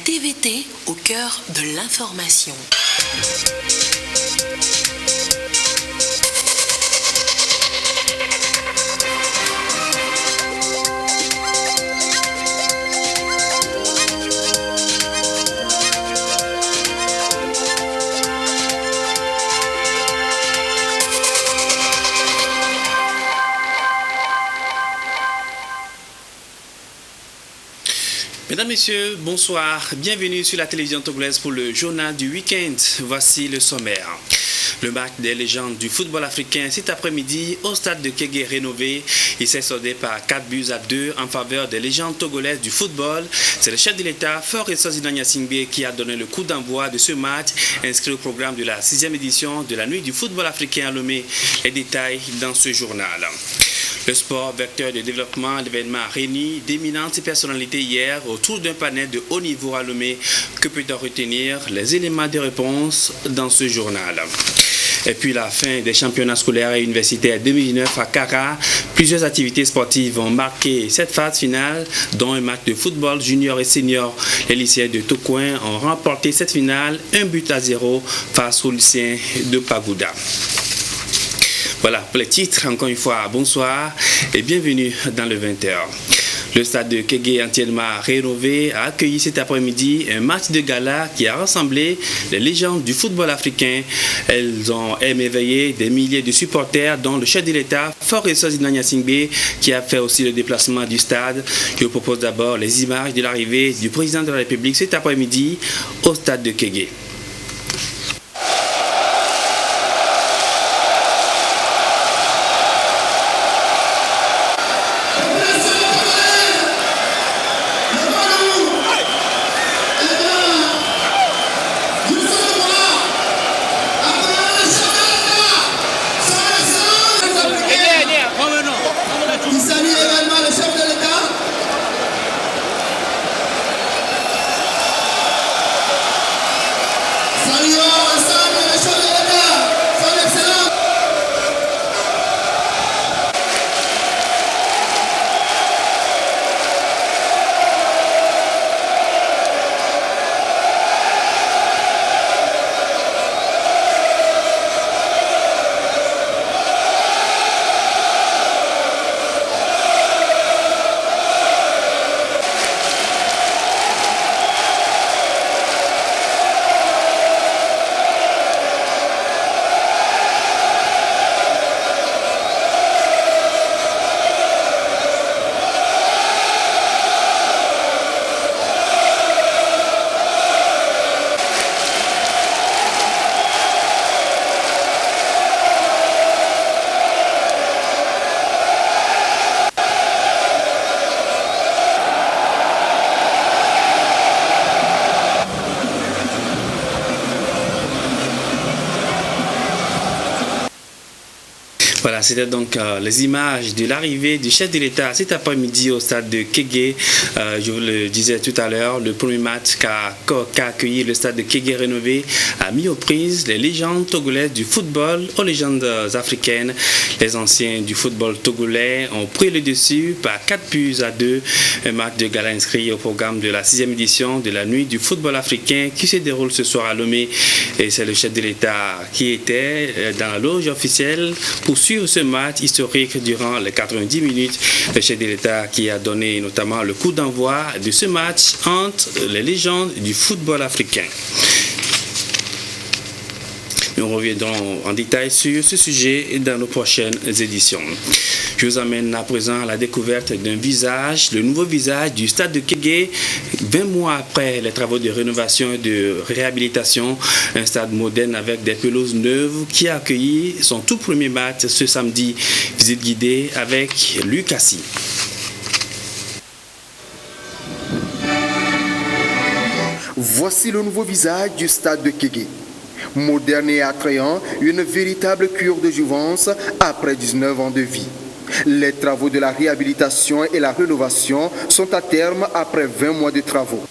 TVT au cœur de l'information. Mesdames, Messieurs, bonsoir. Bienvenue sur la télévision togolaise pour le journal du week-end. Voici le sommaire. Le match des légendes du football africain cet après-midi au stade de Kégué rénové. Il s'est soldé par 4-2 en faveur des légendes togolaises du football. C'est le chef de l'État, Faure-Essozi Nanyasingbe, qui a donné le coup d'envoi de ce match inscrit au programme de la 6e édition de la nuit du football africain à Lomé. Les détails dans ce journal. Le sport, vecteur de développement, l'événement a réuni d'éminentes personnalités hier autour d'un panel de haut niveau à Lomé. Que peut-on retenir? Les éléments de réponse dans ce journal. Et puis la fin des championnats scolaires et universitaires 2019 à Kara. Plusieurs activités sportives ont marqué cette phase finale, dont un match de football junior et senior. Les lycéens de Tokoin ont remporté cette finale 1-0 face aux lycéens de Pagouda. Voilà pour les titres. Encore une fois, bonsoir et bienvenue dans le 20h. Le stade de Kégué, entièrement rénové, a accueilli cet après-midi un match de gala qui a rassemblé les légendes du football africain. Elles ont émerveillé des milliers de supporters, dont le chef de l'État, Faure-Essozi Nanyasingbe, qui a fait aussi le déplacement du stade. Je vous propose d'abord les images de l'arrivée du président de la République cet après-midi au stade de Kégué. Voilà, c'était donc les images de l'arrivée du chef de l'État cet après-midi au stade de Kégué. Je vous le disais tout à l'heure, le premier match qu'a accueilli le stade de Kégué rénové a mis aux prises les légendes togolaises du football aux légendes africaines. Les anciens du football togolais ont pris le dessus par 4-2. Un match de gala inscrit au programme de la 6e édition de la nuit du football africain qui se déroule ce soir à Lomé. Et c'est le chef de l'État qui était dans la loge officielle pour suivre ce match historique durant les 90 minutes. Le chef de l'État qui a donné notamment le coup d'envoi de ce match entre les légendes du football africain. Nous reviendrons en détail sur ce sujet dans nos prochaines éditions. Je vous emmène à présent à la découverte d'un visage, le nouveau visage du stade de Kégué, 20 mois après les travaux de rénovation et de réhabilitation. Un stade moderne avec des pelouses neuves qui a accueilli son tout premier match ce samedi. Visite guidée avec Lucassi. Voici le nouveau visage du stade de Kégué. Moderne et attrayant, une véritable cure de jouvence après 19 ans de vie. Les travaux de la réhabilitation et la rénovation sont à terme après 20 mois de travaux.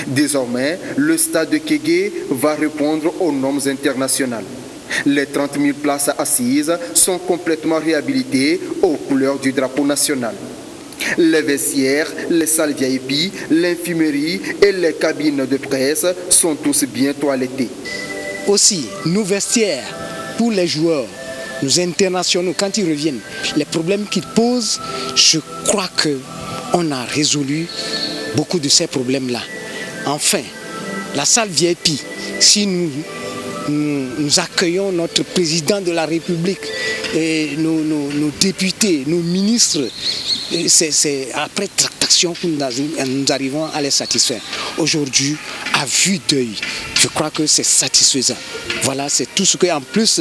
Désormais, le stade de Kégué va répondre aux normes internationales. Les 30 000 places assises sont complètement réhabilitées aux couleurs du drapeau national. Les vestiaires, les salles VIP, l'infirmerie et les cabines de presse sont tous bien toilettés. Aussi, nos vestiaires pour les joueurs, nos internationaux, quand ils reviennent, les problèmes qu'ils posent, je crois qu'on a résolu beaucoup de ces problèmes-là. Enfin, la salle VIP, si nous accueillons notre président de la République, et nos députés, nos ministres, c'est après tractation que nous arrivons à les satisfaire. Aujourd'hui, à vue d'œil, je crois que c'est satisfaisant. Voilà, c'est tout ce que, en plus,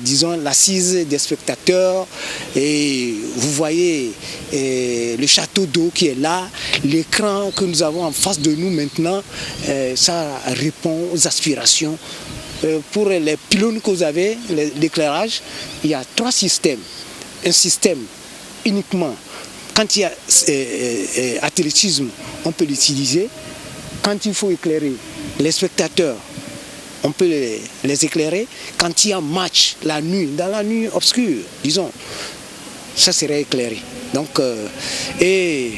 disons, l'assise des spectateurs, et vous voyez le château d'eau qui est là, l'écran que nous avons en face de nous maintenant, ça répond aux aspirations. Pour les pylônes que vous avez, l'éclairage, il y a 3 systèmes. Un système uniquement, quand il y a athlétisme, on peut l'utiliser. Quand il faut éclairer les spectateurs, on peut les éclairer. Quand il y a match, la nuit, dans la nuit obscure, disons, ça serait éclairé. Donc, et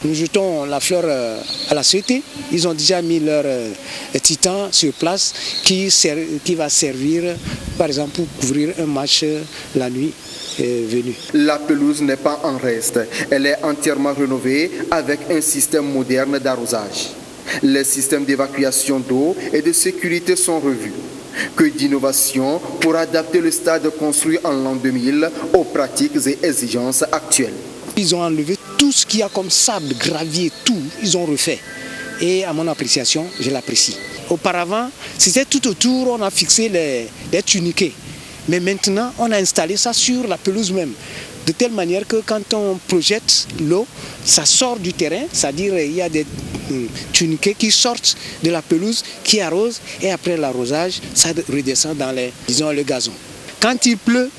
nous jetons la fleur à la société. Ils ont déjà mis leur titan sur place qui va servir, par exemple, pour couvrir un match la nuit venue. La pelouse n'est pas en reste. Elle est entièrement rénovée avec un système moderne d'arrosage. Les systèmes d'évacuation d'eau et de sécurité sont revus. Que d'innovation pour adapter le stade construit en l'an 2000 aux pratiques et exigences actuelles. Ils ont enlevé tout ce qu'il y a comme sable, gravier, tout, ils ont refait. Et à mon appréciation, je l'apprécie. Auparavant, c'était tout autour, on a fixé les tuniquets. Mais maintenant, on a installé ça sur la pelouse même. De telle manière que quand on projette l'eau, ça sort du terrain, c'est-à-dire il y a des tuniquets qui sortent de la pelouse, qui arrosent, et après l'arrosage, ça redescend dans le gazon. Quand il pleut,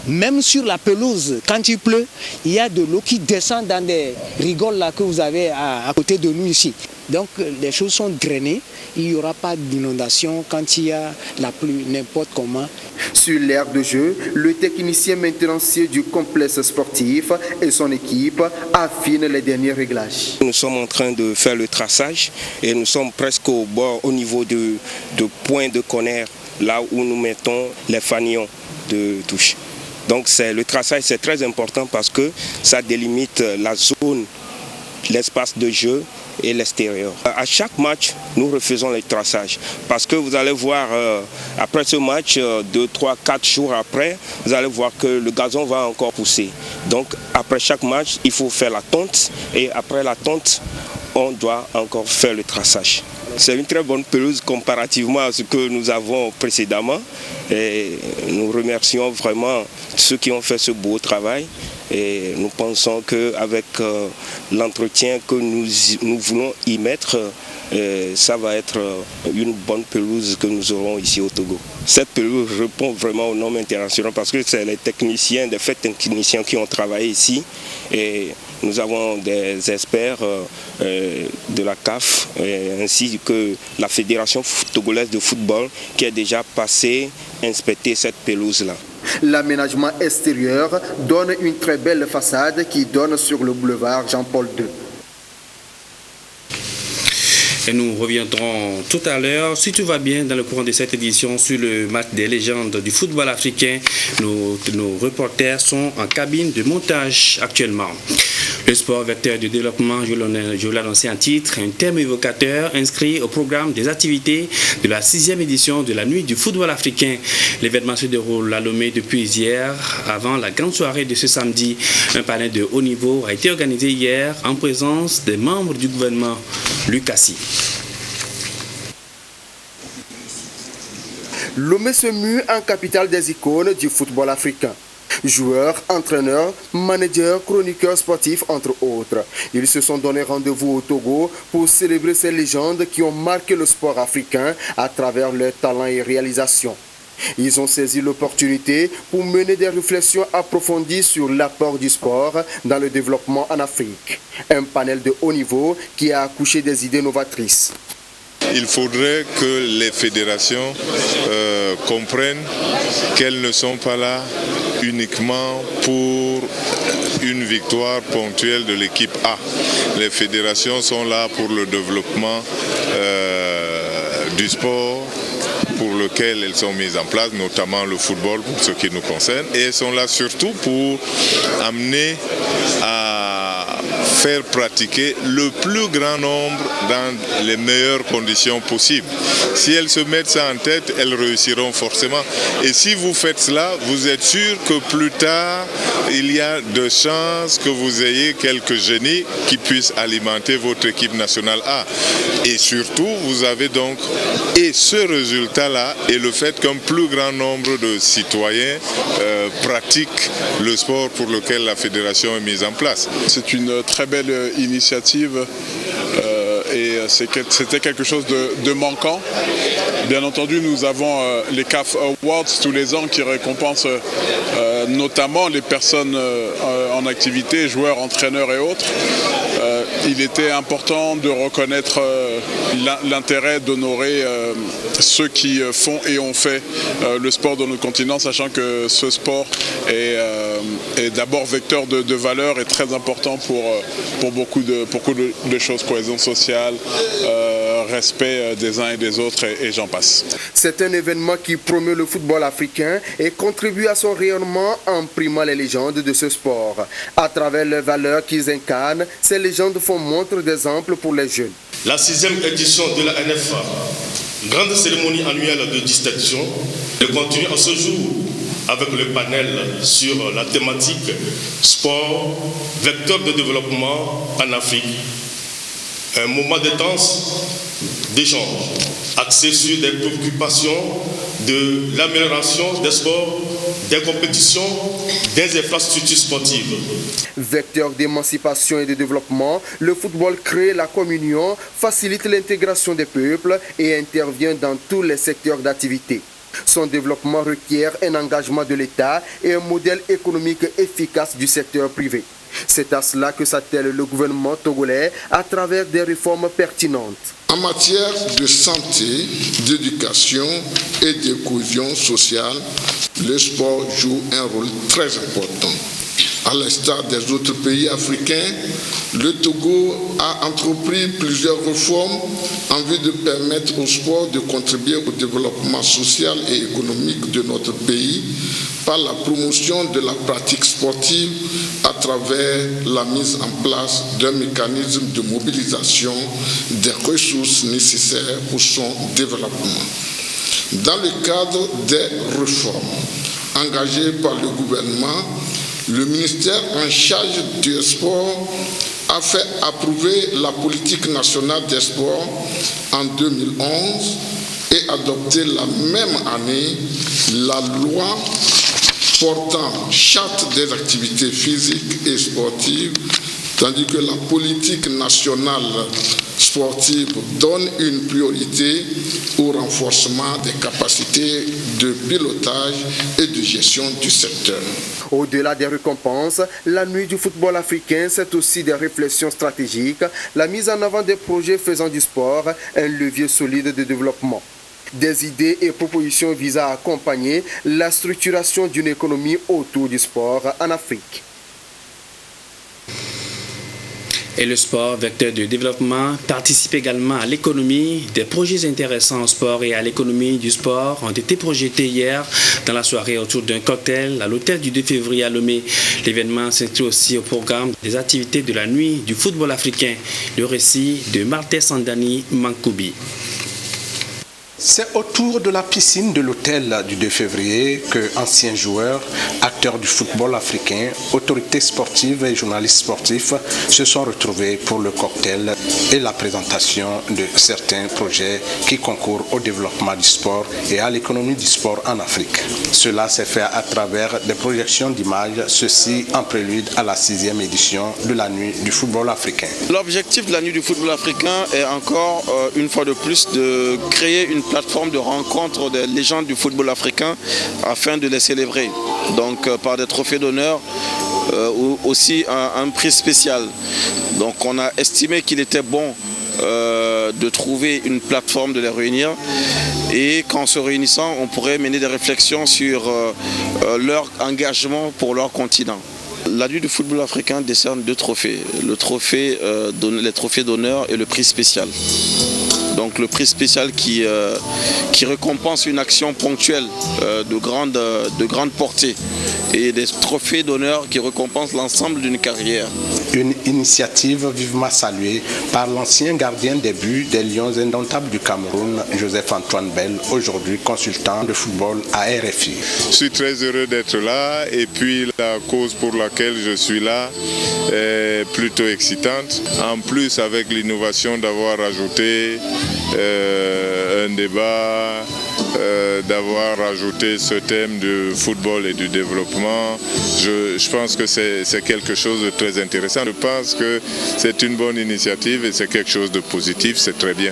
même sur la pelouse, quand il pleut, il y a de l'eau qui descend dans des rigoles là que vous avez à côté de nous ici. Donc les choses sont drainées, il n'y aura pas d'inondation quand il y a la pluie, n'importe comment. Sur l'aire de jeu, le technicien maintenancier du complexe sportif et son équipe affinent les derniers réglages. Nous sommes en train de faire le traçage et nous sommes presque au bord, au niveau de point de corner, là où nous mettons les fanions de touche. Donc le traçage c'est très important parce que ça délimite la zone, l'espace de jeu et l'extérieur. À chaque match, nous refaisons le traçage parce que vous allez voir après ce match, 2, 3, 4 jours après, vous allez voir que le gazon va encore pousser. Donc après chaque match, il faut faire la tonte et après la tonte, on doit encore faire le traçage. C'est une très bonne pelouse comparativement à ce que nous avons précédemment. Et nous remercions vraiment ceux qui ont fait ce beau travail. Et nous pensons qu'avec l'entretien que nous voulons y mettre, ça va être une bonne pelouse que nous aurons ici au Togo. Cette pelouse répond vraiment aux normes internationales parce que c'est les techniciens, des faits techniciens qui ont travaillé ici. Et nous avons des experts de la CAF ainsi que la Fédération togolaise de football qui a déjà passé inspecter cette pelouse-là. L'aménagement extérieur donne une très belle façade qui donne sur le boulevard Jean-Paul II. Et nous reviendrons tout à l'heure, si tout va bien, dans le courant de cette édition sur le match des légendes du football africain. Nos reporters sont en cabine de montage actuellement. Le sport vecteur de développement, je vous l'annonçais en titre, un thème évocateur inscrit au programme des activités de la 6e édition de la Nuit du football africain. L'événement se déroule à Lomé depuis hier, avant la grande soirée de ce samedi. Un panel de haut niveau a été organisé hier en présence des membres du gouvernement Lucassi. Lomé se mue en capitale des icônes du football africain. Joueurs, entraîneurs, managers, chroniqueurs sportifs, entre autres. Ils se sont donné rendez-vous au Togo pour célébrer ces légendes qui ont marqué le sport africain à travers leurs talents et réalisations. Ils ont saisi l'opportunité pour mener des réflexions approfondies sur l'apport du sport dans le développement en Afrique. Un panel de haut niveau qui a accouché des idées novatrices. Il faudrait que les fédérations comprennent qu'elles ne sont pas là uniquement pour une victoire ponctuelle de l'équipe A. Les fédérations sont là pour le développement du sport pour lequel elles sont mises en place, notamment le football pour ce qui nous concerne. Et elles sont là surtout pour amener à faire pratiquer le plus grand nombre dans les meilleures conditions possibles. Si elles se mettent ça en tête, elles réussiront forcément. Et si vous faites cela, vous êtes sûr que plus tard, il y a de chances que vous ayez quelques génies qui puissent alimenter votre équipe nationale A. Et surtout, vous avez donc, et ce résultat-là, et le fait qu'un plus grand nombre de citoyens pratiquent le sport pour lequel la fédération est mise en place. C'est une très belle initiative et c'était quelque chose de manquant. Bien entendu, nous avons les CAF Awards tous les ans qui récompensent notamment les personnes en activité, joueurs, entraîneurs et autres. Il était important de reconnaître l'intérêt d'honorer ceux qui font et ont fait le sport dans notre continent, sachant que ce sport est d'abord vecteur de valeur et très important pour beaucoup de choses, cohésion sociale, respect des uns et des autres et j'en passe. C'est un événement qui promeut le football africain et contribue à son rayonnement en primant les légendes de ce sport. À travers les valeurs qu'ils incarnent, ces légendes font montre d'exemple pour les jeunes. La 6e édition de la NFA, grande cérémonie annuelle de distinction, continue en ce jour avec le panel sur la thématique sport, vecteur de développement en Afrique. Un moment d'intense d'échange axé sur des préoccupations de l'amélioration des sports, des compétitions, des infrastructures sportives. Vecteur d'émancipation et de développement, le football crée la communion, facilite l'intégration des peuples et intervient dans tous les secteurs d'activité. Son développement requiert un engagement de l'État et un modèle économique efficace du secteur privé. C'est à cela que s'attelle le gouvernement togolais à travers des réformes pertinentes. En matière de santé, d'éducation et de cohésion sociale, le sport joue un rôle très important. À l'instar des autres pays africains, le Togo a entrepris plusieurs réformes en vue de permettre au sport de contribuer au développement social et économique de notre pays par la promotion de la pratique sportive à travers la mise en place d'un mécanisme de mobilisation des ressources nécessaires pour son développement. Dans le cadre des réformes engagées par le gouvernement, le ministère en charge du sport a fait approuver la politique nationale des sports en 2011 et adopté la même année la loi portant charte des activités physiques et sportives, tandis que la politique nationale sportive donne une priorité au renforcement des capacités de pilotage et de gestion du secteur. Au-delà des récompenses, la nuit du football africain, c'est aussi des réflexions stratégiques, la mise en avant des projets faisant du sport un levier solide de développement. Des idées et propositions visant à accompagner la structuration d'une économie autour du sport en Afrique. Et le sport, vecteur de développement, participe également à l'économie. Des projets intéressants au sport et à l'économie du sport ont été projetés hier dans la soirée autour d'un cocktail à l'hôtel du 2 février à Lomé. L'événement s'inscrit aussi au programme des activités de la nuit du football africain. Le récit de Martin Sandani Mankoubi. C'est autour de la piscine de l'hôtel du 2 février que anciens joueurs, acteurs du football africain, autorités sportives et journalistes sportifs se sont retrouvés pour le cocktail et la présentation de certains projets qui concourent au développement du sport et à l'économie du sport en Afrique. Cela s'est fait à travers des projections d'images, ceci en prélude à la 6e édition de la nuit du football africain. L'objectif de la nuit du football africain est encore une fois de plus de créer une plateforme de rencontre des légendes du football africain afin de les célébrer. Donc par des trophées d'honneur ou aussi un prix spécial. Donc on a estimé qu'il était bon de trouver une plateforme, de les réunir et qu'en se réunissant on pourrait mener des réflexions sur leur engagement pour leur continent. La Nuit du football africain décerne 2 trophées, les trophées d'honneur et le prix spécial. Donc le prix spécial qui récompense une action ponctuelle de grande portée et des trophées d'honneur qui récompensent l'ensemble d'une carrière. Une initiative vivement saluée par l'ancien gardien des buts des Lions indomptables du Cameroun, Joseph-Antoine Bell, aujourd'hui consultant de football à RFI. Je suis très heureux d'être là et puis la cause pour laquelle je suis là est plutôt excitante. En plus, avec l'innovation d'avoir ajouté un débat, d'avoir ajouté ce thème du football et du développement, je pense que c'est quelque chose de très intéressant. Je pense que c'est une bonne initiative et c'est quelque chose de positif, c'est très bien.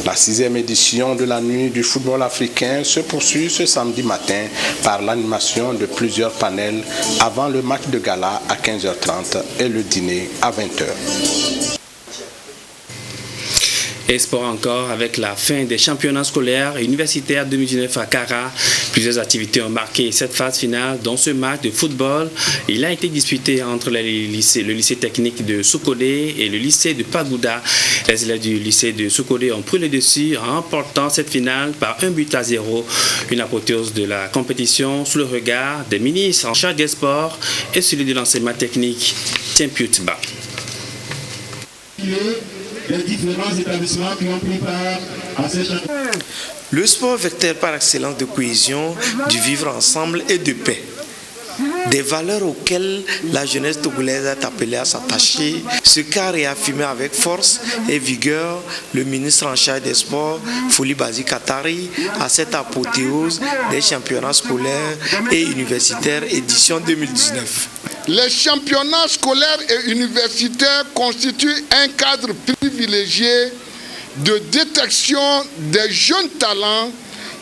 La 6e édition de la Nuit du football africain se poursuit ce samedi matin par l'animation de plusieurs panels avant le match de gala à 15h30 et le dîner à 20h. Et sport encore avec la fin des championnats scolaires et universitaires 2019 à Kara. Plusieurs activités ont marqué cette phase finale, dont ce match de football. Il a été disputé entre le lycée technique de Sokodé et le lycée de Pagouda. Les élèves du lycée de Sokodé ont pris le dessus en remportant cette finale par 1-0. Une apothéose de la compétition sous le regard des ministres en charge des sports et celui de l'enseignement technique, Tiempiutba. Les différents établissements qui ont pris part à ces championnats. Le sport vecteur par excellence de cohésion, du vivre ensemble et de paix. Des valeurs auxquelles la jeunesse togolaise est appelée à s'attacher, ce qu'a réaffirmé avec force et vigueur le ministre en charge des sports, Foli Bazi Katari, à cette apothéose des championnats scolaires et universitaires édition 2019. Les championnats scolaires et universitaires constituent un cadre privilégié de détection des jeunes talents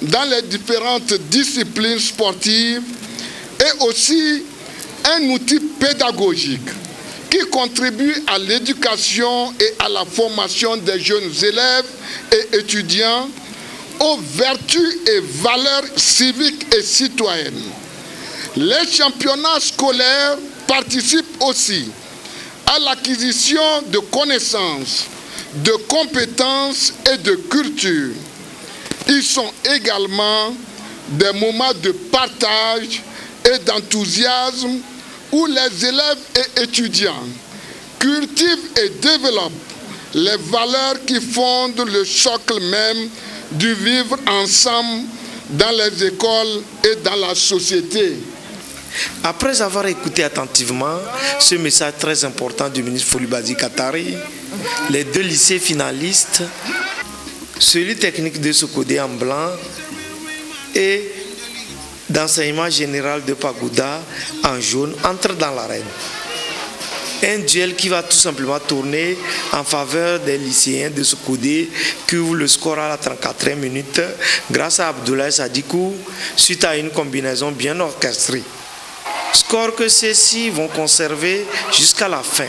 dans les différentes disciplines sportives et aussi un outil pédagogique qui contribue à l'éducation et à la formation des jeunes élèves et étudiants aux vertus et valeurs civiques et citoyennes. Les championnats scolaires participent aussi à l'acquisition de connaissances, de compétences et de culture. Ils sont également des moments de partage et d'enthousiasme où les élèves et étudiants cultivent et développent les valeurs qui fondent le socle même du vivre ensemble dans les écoles et dans la société. Après avoir écouté attentivement ce message très important du ministre Foli Bazi Katari, les 2 lycées finalistes, celui technique de Sokodé en blanc et d'enseignement général de Pagouda en jaune, entrent dans l'arène. Un duel qui va tout simplement tourner en faveur des lycéens de Sokodé qui ouvre le score à la 34e minute grâce à Abdoulaye Sadikou suite à une combinaison bien orchestrée. Score que ceux-ci vont conserver jusqu'à la fin.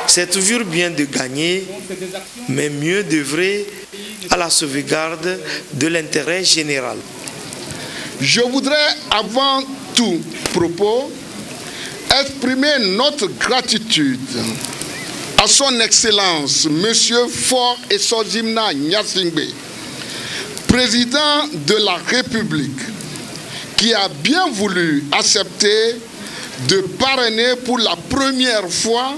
C'est toujours bien de gagner, mais mieux d'œuvrer à la sauvegarde de l'intérêt général. Je voudrais avant tout propos exprimer notre gratitude à son Excellence M. Faure Essozimna Nyasingbe, président de la République, qui a bien voulu accepter de parrainer pour la première fois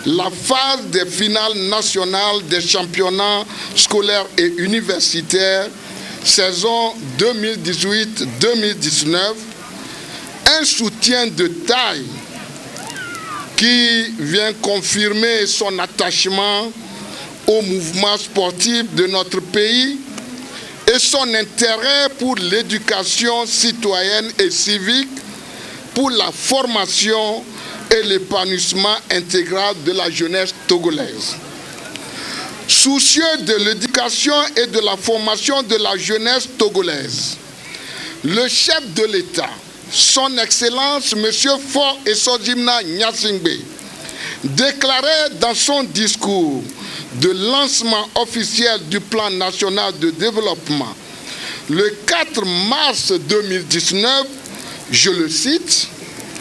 la phase des finales nationales des championnats scolaires et universitaires saison 2018-2019, un soutien de taille qui vient confirmer son attachement au mouvement sportif de notre pays et son intérêt pour l'éducation citoyenne et civique, pour la formation et l'épanouissement intégral de la jeunesse togolaise. Soucieux de l'éducation et de la formation de la jeunesse togolaise, le chef de l'État, son Excellence M. Faure Essozimna Nyasingbe, déclarait dans son discours de lancement officiel du plan national de développement le 4 mars 2019 Je le cite,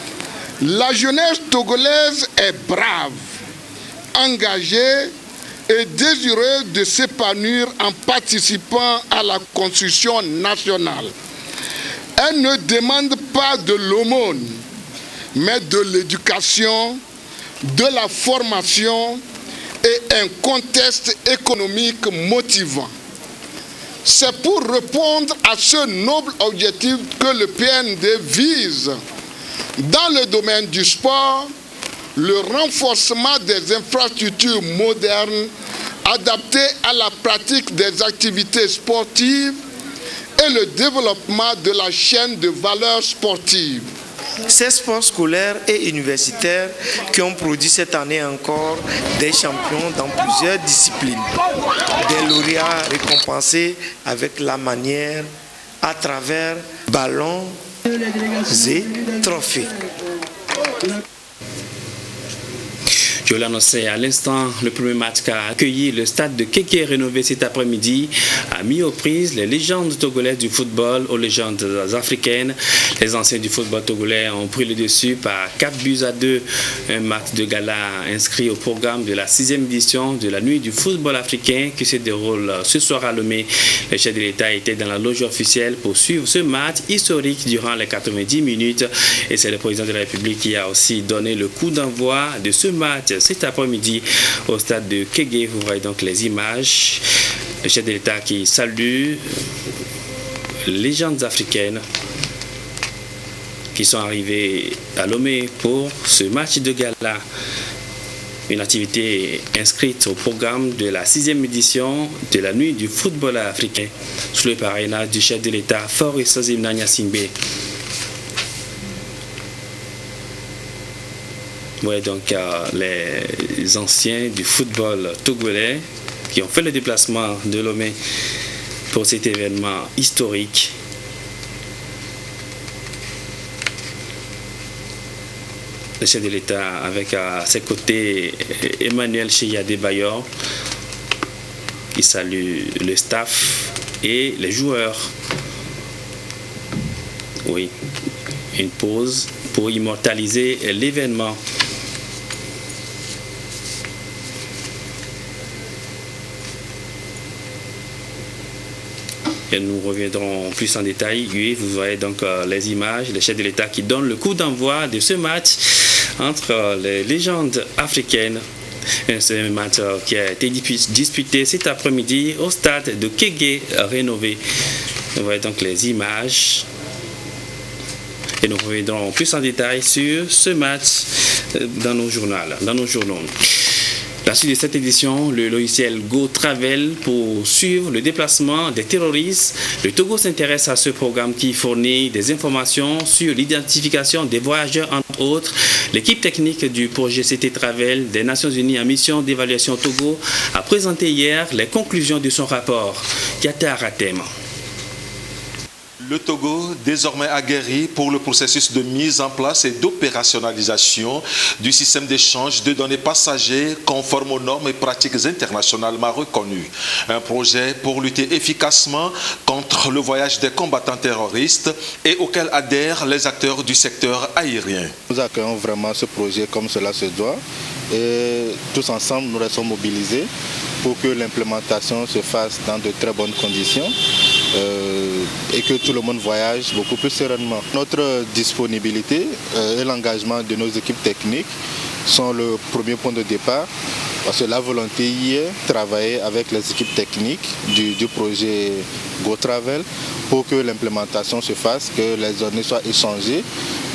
« La jeunesse togolaise est brave, engagée et désireuse de s'épanouir en participant à la construction nationale. Elle ne demande pas de l'aumône, mais de l'éducation, de la formation et un contexte économique motivant. C'est pour répondre à ce noble objectif que le PND vise, dans le domaine du sport, le renforcement des infrastructures modernes adaptées à la pratique des activités sportives et le développement de la chaîne de valeur sportive. » Ces sports scolaires et universitaires qui ont produit cette année encore des champions dans plusieurs disciplines, des lauréats récompensés avec la manière à travers ballons et trophées. Je l'annonçais à l'instant, le premier match qu'a accueilli le stade de Kéké rénové cet après-midi a mis aux prises les légendes togolaises du football aux légendes africaines. Les anciens du football togolais ont pris le dessus par 4-2. Un match de gala inscrit au programme de la 6e édition de la nuit du football africain qui se déroule ce soir à Lomé. Le chef de l'État était dans la loge officielle pour suivre ce match historique durant les 90 minutes. Et c'est le président de la République qui a aussi donné le coup d'envoi de ce match cet après-midi au stade de Kéké. Vous voyez donc les images. Le chef de l'État qui salue les légendes africaines qui sont arrivées à Lomé pour ce match de gala. Une activité inscrite au programme de la 6e édition de la nuit du football africain sous le parrainage du chef de l'État Faure Sozimna Gnassingbé. Oui, donc les anciens du football togolais qui ont fait le déplacement de Lomé pour cet événement historique. Le chef de l'État avec à ses côtés Emmanuel Cheyade Bayor qui salue le staff et les joueurs. Oui, une pause pour immortaliser l'événement. Et nous reviendrons plus en détail. Oui, vous voyez donc les images, le chef de l'État qui donne le coup d'envoi de ce match entre les légendes africaines. C'est un match qui a été disputé cet après-midi au stade de Kéké rénové. Vous voyez donc les images. Et nous reviendrons plus en détail sur ce match dans nos journaux. La suite de cette édition, le logiciel GoTravel pour suivre le déplacement des terroristes. Le Togo s'intéresse à ce programme qui fournit des informations sur l'identification des voyageurs, entre autres. L'équipe technique du projet CT Travel des Nations Unies en mission d'évaluation Togo a présenté hier les conclusions de son rapport. Kiata Ratem. Le Togo, désormais aguerri pour le processus de mise en place et d'opérationnalisation du système d'échange de données passagers conforme aux normes et pratiques internationalement reconnues. Un projet pour lutter efficacement contre le voyage des combattants terroristes et auquel adhèrent les acteurs du secteur aérien. Nous accueillons vraiment ce projet comme cela se doit et tous ensemble nous restons mobilisés pour que l'implémentation se fasse dans de très bonnes conditions et que tout le monde voyage beaucoup plus sereinement. Notre disponibilité et l'engagement de nos équipes techniques sont le premier point de départ parce que la volonté y est de travailler avec les équipes techniques du projet GoTravel pour que l'implémentation se fasse, que les données soient échangées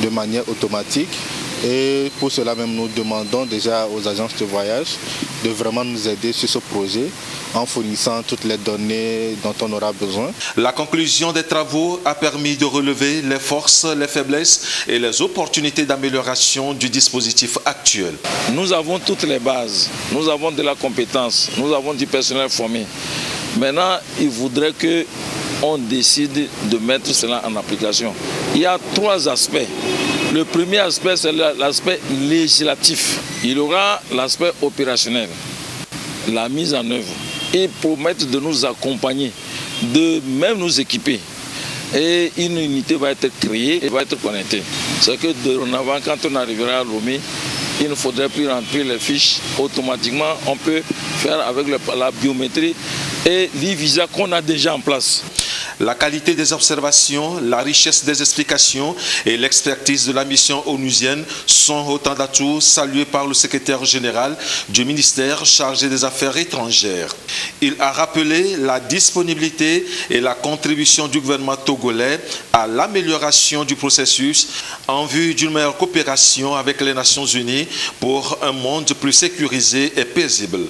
de manière automatique. Et pour cela même, nous demandons déjà aux agences de voyage de vraiment nous aider sur ce projet en fournissant toutes les données dont on aura besoin. La conclusion des travaux a permis de relever les forces, les faiblesses et les opportunités d'amélioration du dispositif actuel. Nous avons toutes les bases, nous avons de la compétence, nous avons du personnel formé. Maintenant, il faudrait qu'on décide de mettre cela en application. Il y a 3 aspects. Le premier aspect, c'est l'aspect législatif. Il y aura l'aspect opérationnel, la mise en œuvre. Ils promettent de nous accompagner, de même nous équiper. et une unité va être créée et va être connectée. C'est que dorénavant, quand on arrivera à Lomé, il ne faudrait plus rentrer les fiches automatiquement. On peut faire avec la biométrie et l'e-visa qu'on a déjà en place. La qualité des observations, la richesse des explications et l'expertise de la mission onusienne sont autant d'atouts salués par le secrétaire général du ministère chargé des Affaires étrangères. Il a rappelé la disponibilité et la contribution du gouvernement togolais à l'amélioration du processus en vue d'une meilleure coopération avec les Nations Unies pour un monde plus sécurisé et paisible.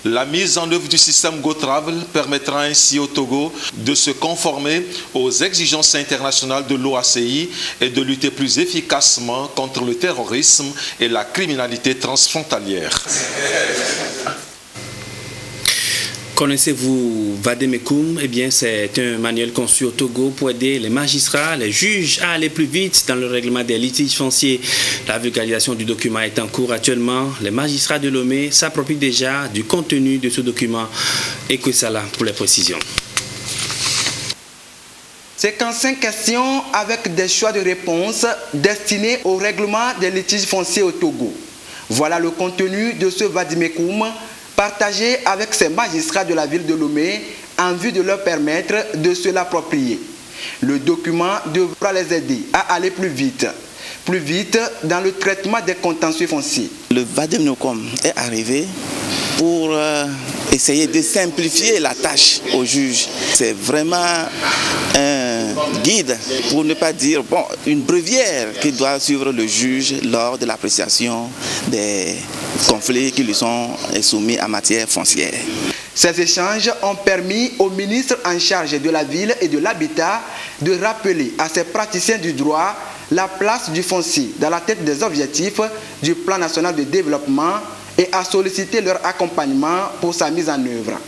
La mise en œuvre du système GoTravel permettra ainsi au Togo de se conformer aux exigences internationales de l'OACI et de lutter plus efficacement contre le terrorisme et la criminalité transfrontalière. Connaissez-vous Vademekoum? Eh bien, c'est un manuel conçu au Togo pour aider les magistrats, les juges à aller plus vite dans le règlement des litiges fonciers. La vulgarisation du document est en cours actuellement. Les magistrats de Lomé s'approprient déjà du contenu de ce document. Écoutez ça là pour les précisions. C'est qu'en 5 questions avec des choix de réponses destinés au règlement des litiges fonciers au Togo. Voilà le contenu de ce Vademekoum partagé avec ces magistrats de la ville de Lomé en vue de leur permettre de se l'approprier. Le document devra les aider à aller plus vite dans le traitement des contentieux fonciers. Le Vademekoum est arrivé pour essayer de simplifier la tâche aux juges. C'est vraiment un guide, pour ne pas dire une brevière qui doit suivre le juge lors de l'appréciation des conflits qui lui sont soumis en matière foncière. Ces échanges ont permis au ministre en charge de la ville et de l'habitat de rappeler à ces praticiens du droit la place du foncier dans la tête des objectifs du plan national de développement et à solliciter leur accompagnement pour sa mise en œuvre.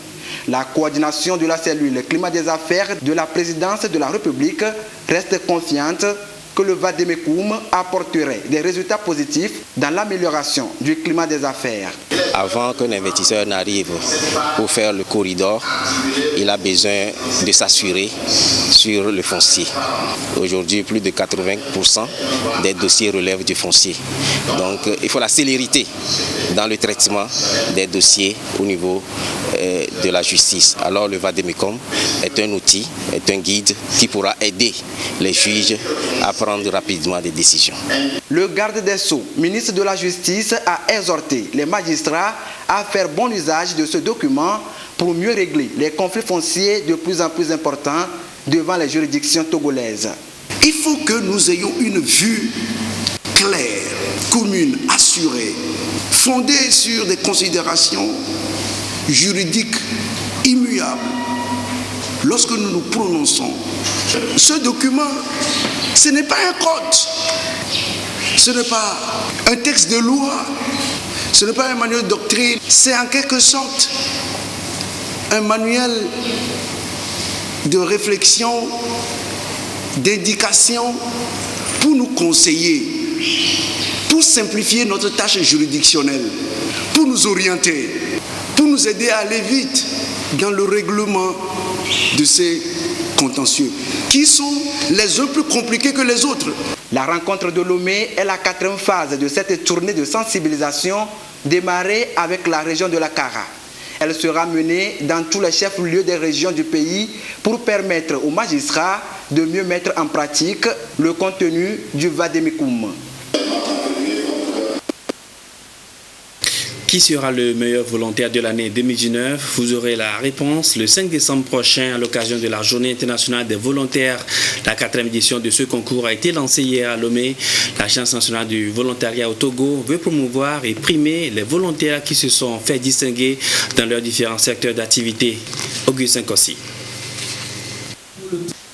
La coordination de la cellule climat des affaires de la présidence de la République reste confiante que le Vademekoum apporterait des résultats positifs dans l'amélioration du climat des affaires. Avant qu'un investisseur n'arrive pour faire le corridor, il a besoin de s'assurer sur le foncier. Aujourd'hui, plus de 80% des dossiers relèvent du foncier. Donc, il faut la célérité dans le traitement des dossiers au niveau de la justice. Alors, le Vademekoum est un outil, est un guide qui pourra aider les juges à prendre rapidement des décisions. Le garde des Sceaux, ministre de la Justice, a exhorté les magistrats à faire bon usage de ce document pour mieux régler les conflits fonciers de plus en plus importants devant les juridictions togolaises. Il faut que nous ayons une vue claire, commune, assurée, fondée sur des considérations juridiques immuables. Lorsque nous nous prononçons, ce document, ce n'est pas un code, ce n'est pas un texte de loi, ce n'est pas un manuel de doctrine, c'est en quelque sorte un manuel de réflexion, d'indication pour nous conseiller, pour simplifier notre tâche juridictionnelle, pour nous orienter, pour nous aider à aller vite dans le règlement de ces contentieux, qui sont les uns plus compliqués que les autres. La rencontre de Lomé est la 4e phase de cette tournée de sensibilisation démarrée avec la région de la Kara. Elle sera menée dans tous les chefs-lieux des régions du pays pour permettre aux magistrats de mieux mettre en pratique le contenu du Vademekoum. Qui sera le meilleur volontaire de l'année 2019? Vous aurez la réponse le 5 décembre prochain à l'occasion de la Journée internationale des volontaires. La 4e édition de ce concours a été lancée hier à Lomé. L'Agence nationale du volontariat au Togo veut promouvoir et primer les volontaires qui se sont fait distinguer dans leurs différents secteurs d'activité. Augustin Kossi.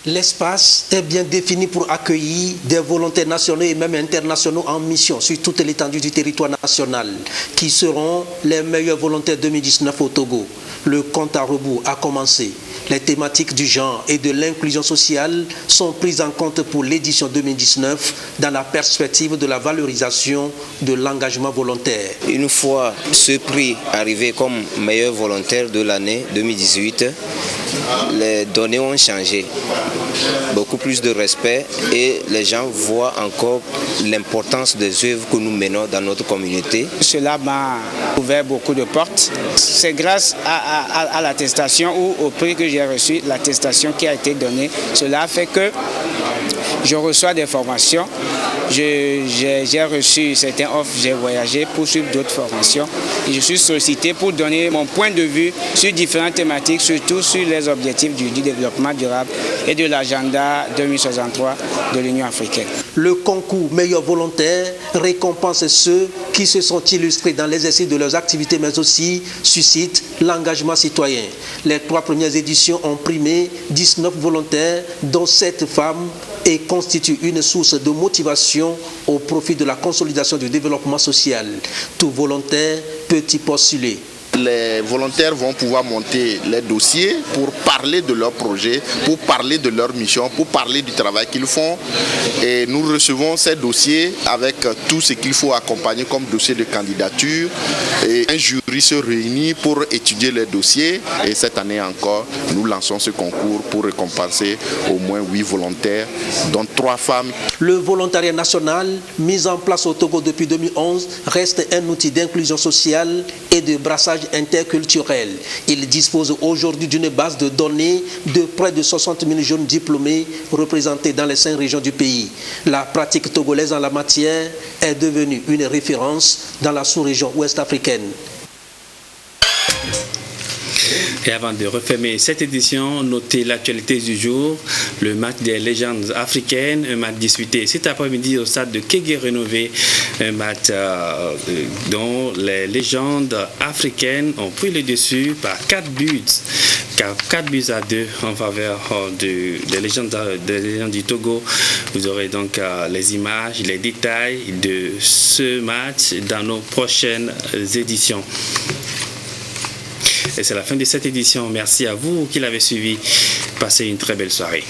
L'espace est bien défini pour accueillir des volontaires nationaux et même internationaux en mission sur toute l'étendue du territoire national, qui seront les meilleurs volontaires 2019 au Togo. Le compte à rebours a commencé. Les thématiques du genre et de l'inclusion sociale sont prises en compte pour l'édition 2019 dans la perspective de la valorisation de l'engagement volontaire. Une fois ce prix arrivé comme meilleur volontaire de l'année 2018, les données ont changé. Beaucoup plus de respect et les gens voient encore l'importance des œuvres que nous menons dans notre communauté. Cela m'a ouvert beaucoup de portes. C'est grâce à l'attestation ou au prix que j'ai reçu, l'attestation qui a été donnée. Cela a fait que je reçois des formations. J'ai reçu certaines offres, j'ai voyagé pour suivre d'autres formations. Et je suis sollicité pour donner mon point de vue sur différentes thématiques, surtout sur les objectifs du développement durable et de l'agenda 2063 de l'Union africaine. Le concours meilleur volontaire récompense ceux qui se sont illustrés dans l'exercice de leurs activités, mais aussi suscite l'engagement citoyen. Les 3 premières éditions ont primé 19 volontaires, dont 7 femmes, et constituent une source de motivation au profit de la consolidation du développement social. Tout volontaire peut y postuler. Les volontaires vont pouvoir monter les dossiers pour parler de leur projet, pour parler de leur mission, pour parler du travail qu'ils font. Et nous recevons ces dossiers avec tout ce qu'il faut accompagner comme dossier de candidature. Et un jury se réunit pour étudier les dossiers. Et cette année encore, nous lançons ce concours pour récompenser au moins 8 volontaires, dont 3 femmes. Le volontariat national, mis en place au Togo depuis 2011, reste un outil d'inclusion sociale et de brassage interculturel. Il dispose aujourd'hui d'une base de données de près de 60 000 jeunes diplômés représentés dans les 5 régions du pays. La pratique togolaise en la matière est devenue une référence dans la sous-région ouest africaine. Et avant de refermer cette édition, notez l'actualité du jour, le match des légendes africaines, un match disputé cet après-midi au stade de Kégué rénové, un match dont les légendes africaines ont pris le dessus par 4 buts à 2 en faveur des légendes du Togo. Vous aurez donc les images, les détails de ce match dans nos prochaines éditions. Et c'est la fin de cette édition. Merci à vous qui l'avez suivi. Passez une très belle soirée.